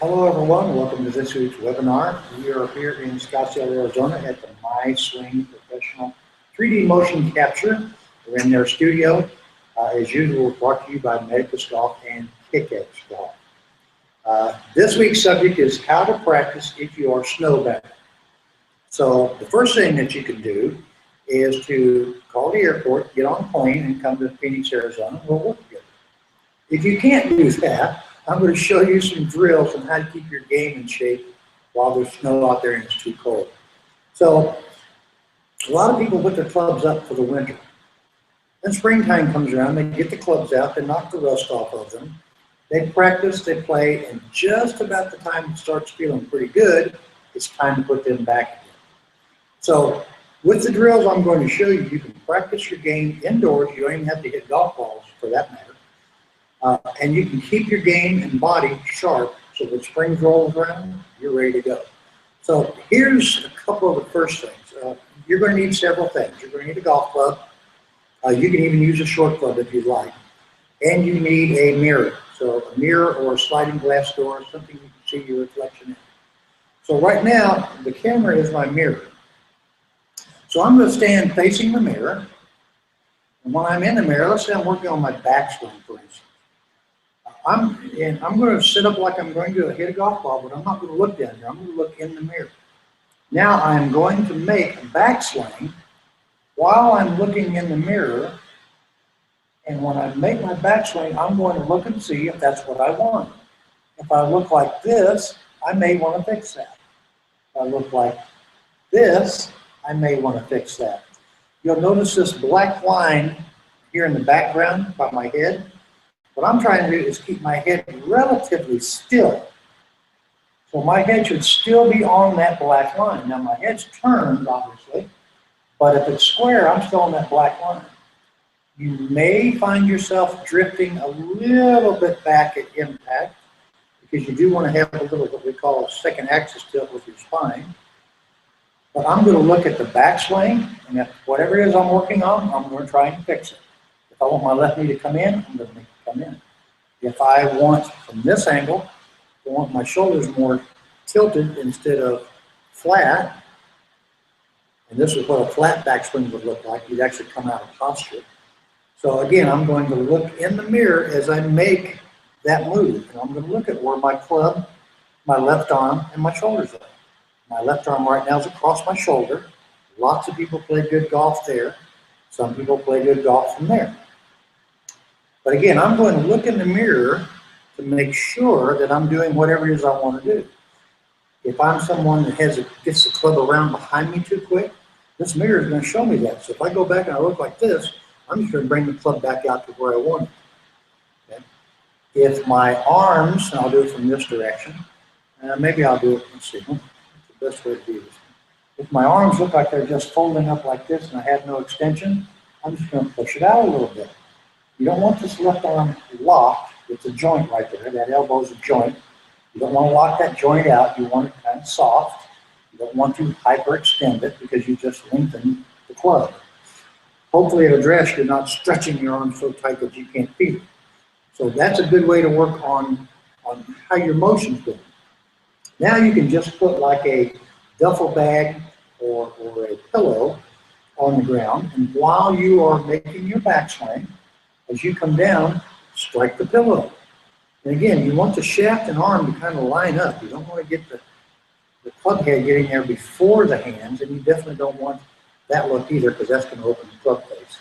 Hello everyone, welcome to this week's webinar. We are here in Scottsdale, Arizona at the MySwing Professional 3D Motion Capture. We're in their studio. As usual, brought to you by Medicus Golf and Kick-X Golf. This week's subject is how to practice if you are snowbound. So the first thing that you can do is to call the airport, get on a plane, and come to Phoenix, Arizona, and we'll work together. If you can't do that, I'm going to show you some drills on how to keep your game in shape while there's snow out there and it's too cold. So a lot of people put their clubs up for the winter. Then springtime comes around, they get the clubs out, they knock the rust off of them. They practice, they play, and just about the time it starts feeling pretty good, it's time to put them back again. So with the drills I'm going to show you, you can practice your game indoors. You don't even have to hit golf balls for that matter. And you can keep your game and body sharp so when spring rolls around, you're ready to go. So here's a couple of the first things. You're going to need several things. You're going to need a golf club. You can even use a short club if you'd like. And you need a mirror. So a mirror or a sliding glass door, something you can see your reflection in. So right now, the camera is my mirror. So I'm going to stand facing the mirror. And when I'm in the mirror, let's say I'm working on my backswing, for instance. I'm going to sit up like I'm going to hit a golf ball, but I'm not going to look down there. I'm going to look in the mirror. Now I'm going to make a backswing while I'm looking in the mirror. And when I make my backswing, I'm going to look and see if that's what I want. If I look like this, I may want to fix that. If I look like this, I may want to fix that. You'll notice this black line here in the background by my head. What I'm trying to do is keep my head relatively still. So my head should still be on that black line. Now my head's turned, obviously, but if it's square, I'm still on that black line. You may find yourself drifting a little bit back at impact because you do want to have a little what we call a second axis tilt with your spine. But I'm going to look at the backswing, and if whatever it is I'm working on, I'm going to try and fix it. If I want my left knee to come in, I'm going to make it come in. If I want, from this angle, I want my shoulders more tilted instead of flat, and this is what a flat backswing would look like. You'd actually come out of posture. So again, I'm going to look in the mirror as I make that move, and I'm going to look at where my club, my left arm, and my shoulders are. My left arm right now is across my shoulder. Lots of people play good golf there. Some people play good golf from there. But again, I'm going to look in the mirror to make sure that I'm doing whatever it is I want to do. If I'm someone that gets the club around behind me too quick, this mirror is going to show me that. So if I go back and I look like this, I'm just going to bring the club back out to where I want it. Okay? If my arms, and I'll do it from this direction, maybe I'll do it, let's see, what's the best way to do this? If my arms look like they're just folding up like this and I have no extension, I'm just going to push it out a little bit. You don't want this left arm locked. It's a joint right there. That elbow is a joint. You don't want to lock that joint out. You want it kind of soft. You don't want to hyperextend it because you just lengthen the club. Hopefully at a dress, you're not stretching your arm so tight that you can't feel it. So that's a good way to work on how your motion's going. Now you can just put like a duffel bag or a pillow on the ground, and while you are making your backswing, as you come down, strike the pillow. And again, you want the shaft and arm to kind of line up. You don't want to get the club head getting there before the hands, and you definitely don't want that look either because that's going to open the club face.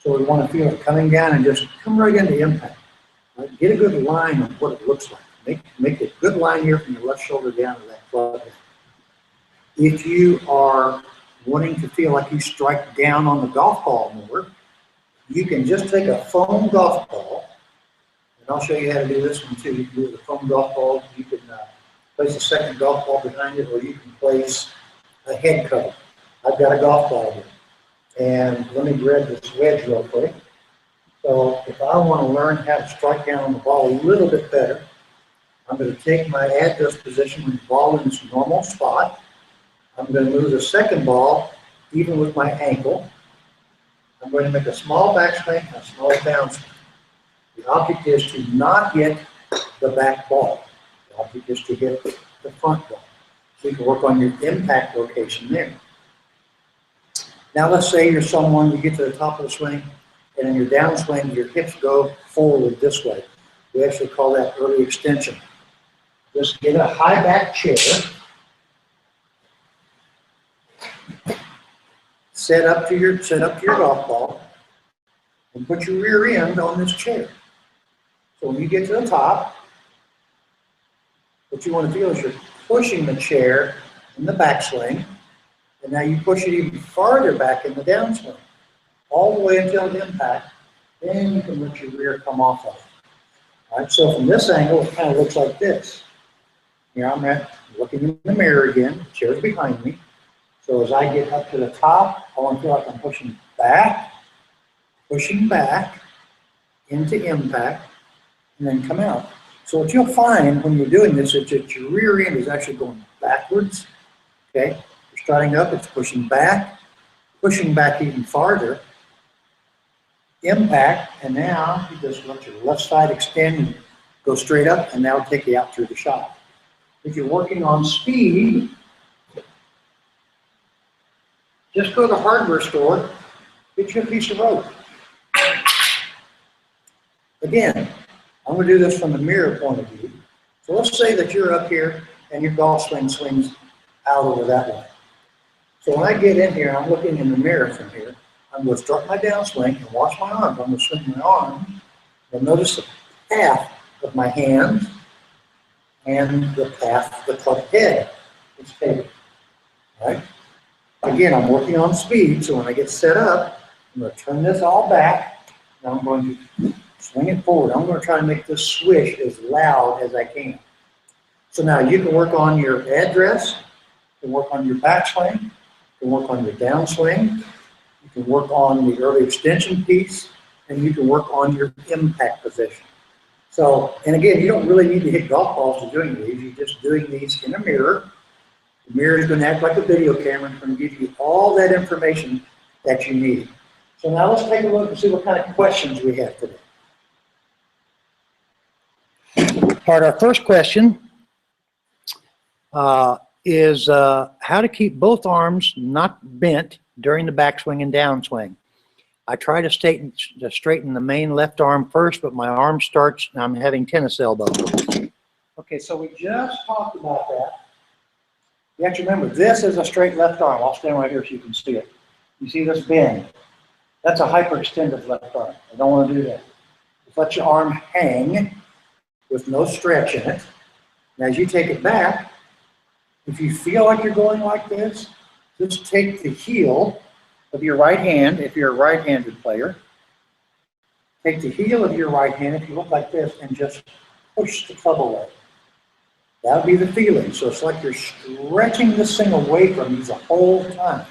So we want to feel it coming down and just come right into impact. Right? Get a good line of what it looks like. Make a good line here from your left shoulder down to that club head. If you are wanting to feel like you strike down on the golf ball more, you can just take a foam golf ball, and I'll show you how to do this one too. You can do the foam golf ball. You can place a second golf ball behind it, or you can place a head cover. I've got a golf ball here, and let me grab this wedge real quick. So if I want to learn how to strike down on the ball a little bit better, I'm going to take my address position with the ball in its normal spot. I'm going to move the second ball even with my ankle. I'm going to make a small backswing and a small downswing. The object is to not hit the back ball. object is to hit the front ball. So you can work on your impact location there. Now let's say you're someone, you get to the top of the swing, and in your downswing, your hips go forward this way. We actually call that early extension. Just get a high back chair, set up to your golf ball, and put your rear end on this chair. So when you get to the top, what you want to feel is you're pushing the chair in the backswing, and now you push it even farther back in the downswing, all the way until the impact. Then you can let your rear come off of it. All right, so from this angle, it kind of looks like this. Here I'm looking in the mirror again, the chair's behind me. So as I get up to the top, I want to feel like I'm pushing back into impact, and then come out. So what you'll find when you're doing this is that your rear end is actually going backwards. Okay, you're starting up, it's pushing back even farther, impact, and now you just let your left side extend and go straight up, and that'll take you out through the shot. If you're working on speed, just go to the hardware store, get you a piece of rope. Again, I'm going to do this from the mirror point of view. So let's say that you're up here and your golf swing swings out over that way. So when I get in here, I'm looking in the mirror from here. I'm going to start my downswing and watch my arms. I'm going to swing my arm. You'll notice the path of my hands and the path of the club head is favored. All right? Again, I'm working on speed, so when I get set up, I'm going to turn this all back, and I'm going to swing it forward. I'm going to try to make this swish as loud as I can. So now you can work on your address, you can work on your backswing, you can work on your downswing, you can work on the early extension piece, and you can work on your impact position. So, and again, you don't really need to hit golf balls to doing these. You're just doing these in a mirror. The mirror is going to act like a video camera and going to give you all that information that you need. So now let's take a look and see what kind of questions we have today. All right, our first question is how to keep both arms not bent during the backswing and downswing. I try to straighten the main left arm first, but my arm starts and I'm having tennis elbow. Okay, so we just talked about that. You have to remember, this is a straight left arm. I'll stand right here so you can see it. You see this bend? That's a hyperextended left arm. I don't want to do that. Just let your arm hang with no stretch in it. And as you take it back, if you feel like you're going like this, just take the heel of your right hand, if you're a right-handed player. Take the heel of your right hand, if you look like this, and just push the club away. That'll be the feeling. So it's like you're stretching this thing away from you the whole time.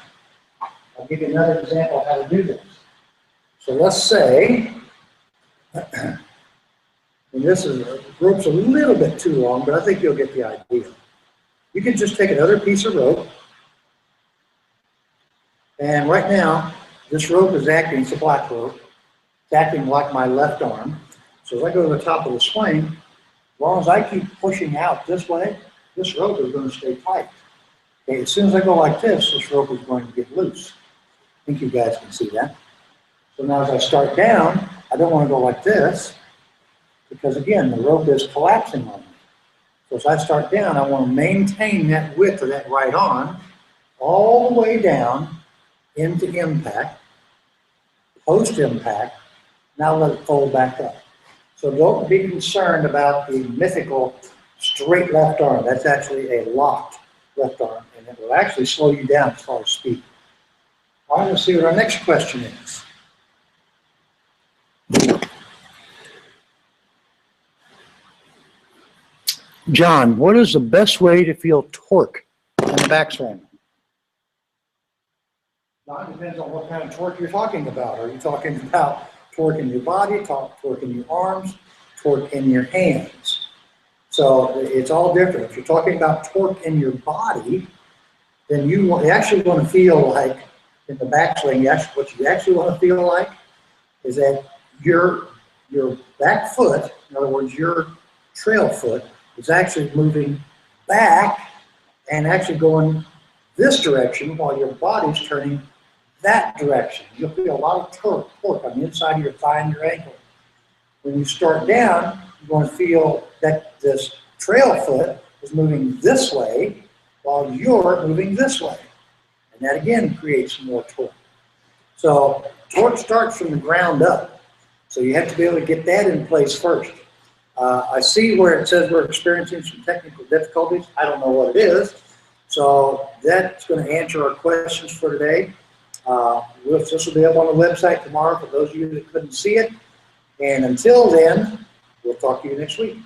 I'll give you another example of how to do this. So let's say, and this is, the rope's a little bit too long, but I think you'll get the idea. You can just take another piece of rope, and right now, this rope is acting, it's a black rope, it's acting like my left arm. So as I go to the top of the swing, as long as I keep pushing out this way, this rope is going to stay tight. Okay, as soon as I go like this rope is going to get loose. I think you guys can see that. So now as I start down, I don't want to go like this, because again, the rope is collapsing on me. So as I start down, I want to maintain that width of that right arm all the way down into impact, post-impact, now let it fold back up. So don't be concerned about the mythical straight left arm. That's actually a locked left arm, and it will actually slow you down as far as speed. All right, let's see what our next question is. John, what is the best way to feel torque in the backswing? It depends on what kind of torque you're talking about. Are you talking about torque in your body, torque in your arms, torque in your hands? So it's all different. If you're talking about torque in your body, then you actually want to feel like in the backswing, what you actually want to feel like is that your back foot, in other words, your trail foot, is actually moving back and actually going this direction while your body's turning that direction. You'll feel a lot of torque on the inside of your thigh and your ankle. When you start down, you're going to feel that this trail foot is moving this way while you're moving this way. And that again creates more torque. So torque starts from the ground up. So you have to be able to get that in place first. I see where it says we're experiencing some technical difficulties. I don't know what it is. So that's going to answer our questions for today. This will be up on the website tomorrow for those of you that couldn't see it. And until then, we'll talk to you next week.